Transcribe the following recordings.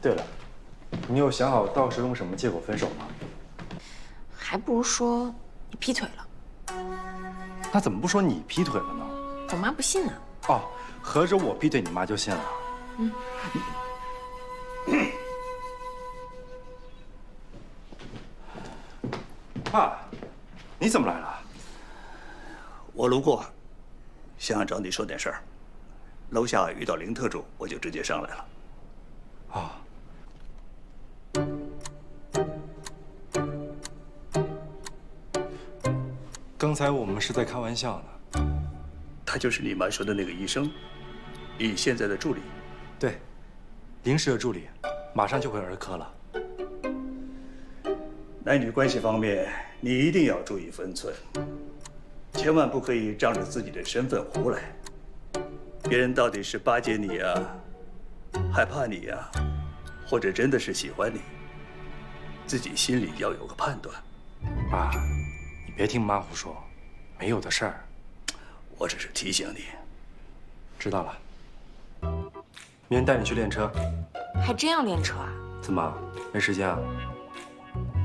对了，你有想好到时候用什么借口分手吗？还不如说你劈腿了。他怎么不说你劈腿了呢？我妈不信呢。哦，合着我劈腿，你妈就信了？嗯。爸，你怎么来了？我路过，想找你说点事儿。楼下遇到林特助，我就直接上来了。啊。刚才我们是在开玩笑呢。他就是你妈说的那个医生，你现在的助理。对，临时的助理，马上就回儿科了。男女关系方面，你一定要注意分寸，千万不可以仗着自己的身份胡来。别人到底是巴结你呀，害怕你呀，或者真的是喜欢你，自己心里要有个判断。爸，你别听妈胡说，没有的事儿。我只是提醒你。知道了。明天带你去练车。还真要练车啊？怎么没时间啊？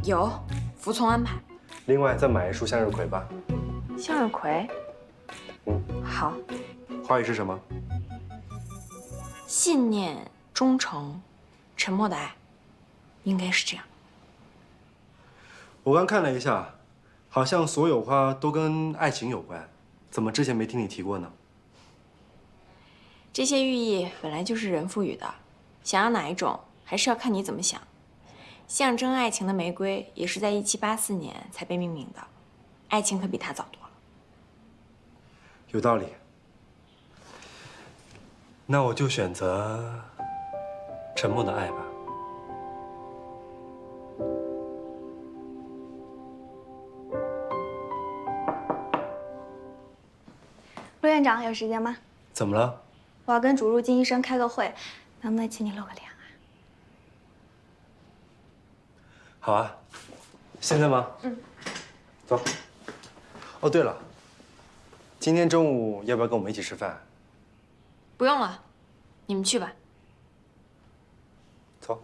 有，服从安排。另外再买一束向日葵吧。向日葵。好。花语是什么？信念、忠诚、沉默的爱，应该是这样。我刚看了一下，好像所有花都跟爱情有关，怎么之前没听你提过呢？这些寓意本来就是人赋予的，想要哪一种，还是要看你怎么想。象征爱情的玫瑰也是在1784年才被命名的，爱情可比它早多了。有道理。那我就选择沉默的爱吧。陆院长有时间吗？怎么了？我要跟主入金医生开个会，能不能请你露个脸啊？好啊，现在吗？走。哦，对了，今天中午要不要跟我们一起吃饭？不用了，你们去吧。走。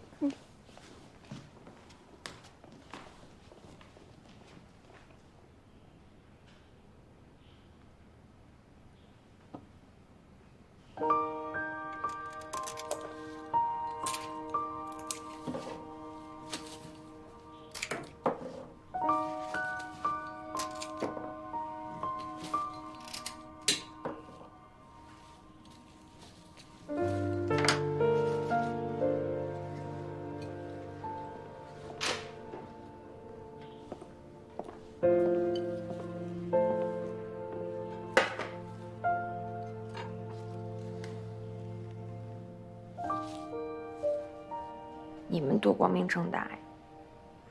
你们多光明正大呀，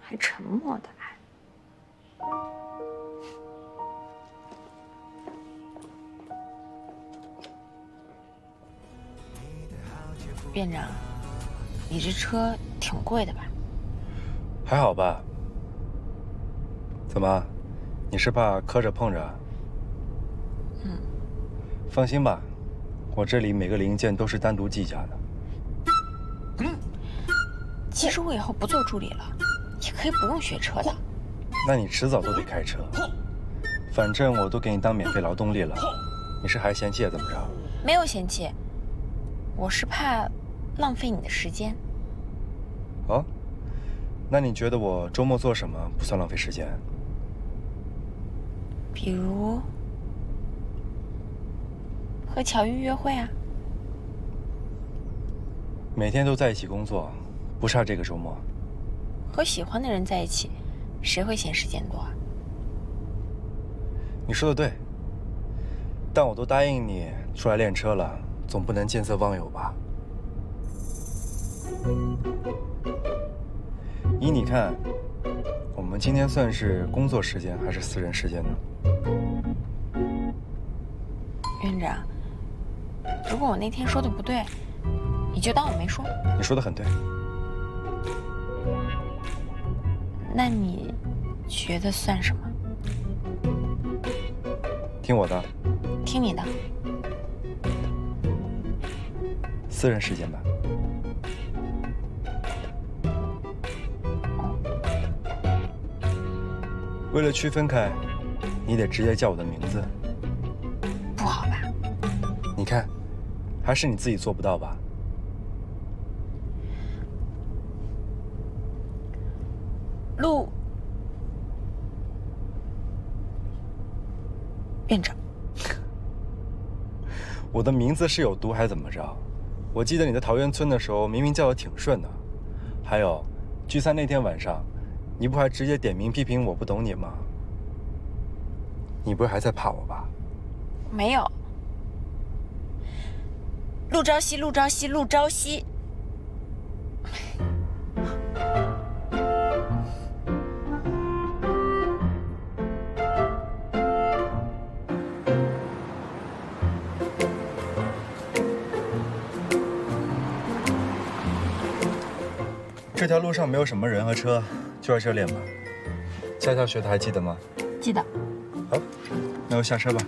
还沉默的爱。院长，你这车挺贵的吧？还好吧？怎么，你是怕磕着碰着？放心吧，我这里每个零件都是单独计价的。其实我以后不做助理了，也可以不用学车的。那你迟早都得开车，反正我都给你当免费劳动力了，你是还嫌弃也怎么着？没有嫌弃，我是怕浪费你的时间。哦，那你觉得我周末做什么不算浪费时间？比如和乔玉约会啊。每天都在一起工作，不差这个周末。和喜欢的人在一起，谁会嫌时间多啊？你说的对，但我都答应你出来练车了，总不能见色忘友吧？依你看，我们今天算是工作时间还是私人时间呢？院长，如果我那天说的不对，你就当我没说。你说的很对。那你觉得算什么？听我的，听你的。私人时间吧。为了区分开，你得直接叫我的名字。不好吧？你看，还是你自己做不到吧？陆院长，我的名字是有毒还是怎么着？我记得你在桃源村的时候，明明叫得挺顺的。还有，聚餐那天晚上，你不还直接点名批评我不懂你吗？你不是还在怕我吧？没有。陆朝夕，陆朝夕，陆朝夕。这条路上没有什么人和车，就在这练吧。驾校学的还记得吗？记得。好，那我下车吧。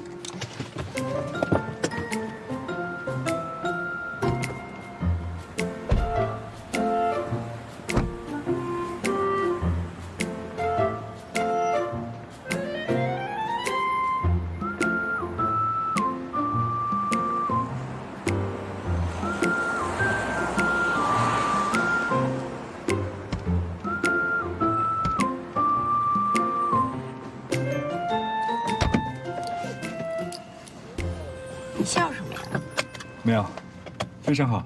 你笑什么呀？没有，非常好。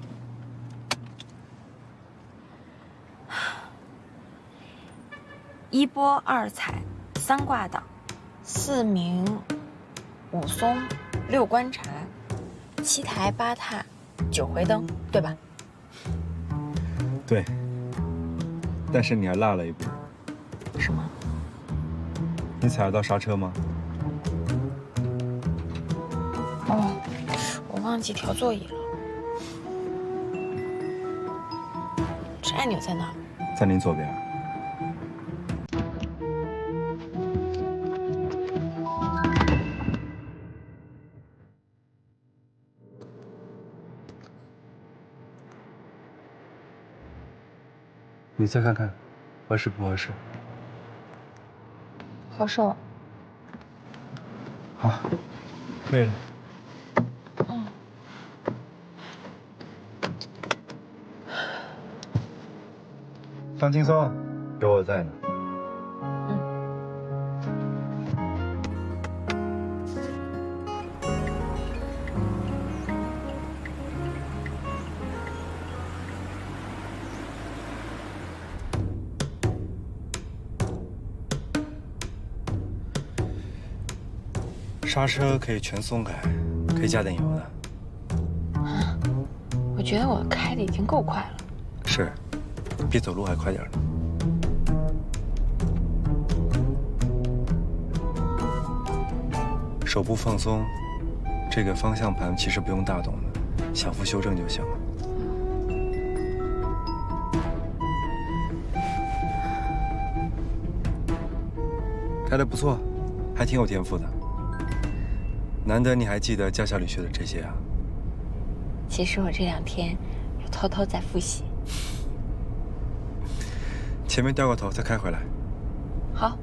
一波二彩，三挂档，四明，五松，六观察，七抬八踏，九回灯，对吧？对，但是你还落了一步。什么？你踩得到刹车吗？哦，我忘记调座椅了。这按钮在哪？在您左边。你再看看，合适不合适？合适。好，累了。放轻松，有我在呢。刹车可以全松开，可以加点油的。我觉得我开的已经够快了。是，比走路还快点呢。手部放松，这个方向盘其实不用大动的，小幅修正就行了。开得不错，还挺有天赋的。难得你还记得驾校里学的这些啊。其实我这2天有偷偷在复习。前面掉个头再开回来。好。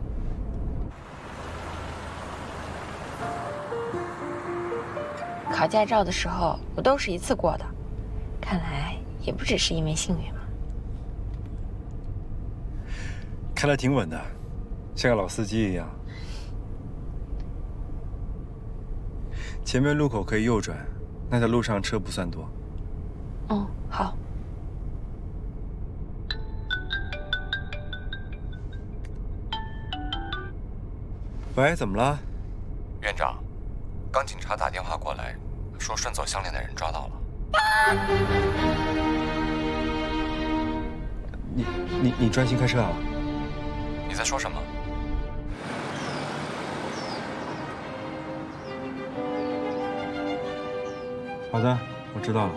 考驾照的时候我都是一次过的，看来也不只是因为幸运嘛。开得挺稳的，像个老司机一样。前面路口可以右转，那条路上车不算多。嗯，好。喂，怎么了？院长，刚警察打电话过来，说顺走项链的人抓到了。你专心开车啊？你在说什么？好的，我知道了。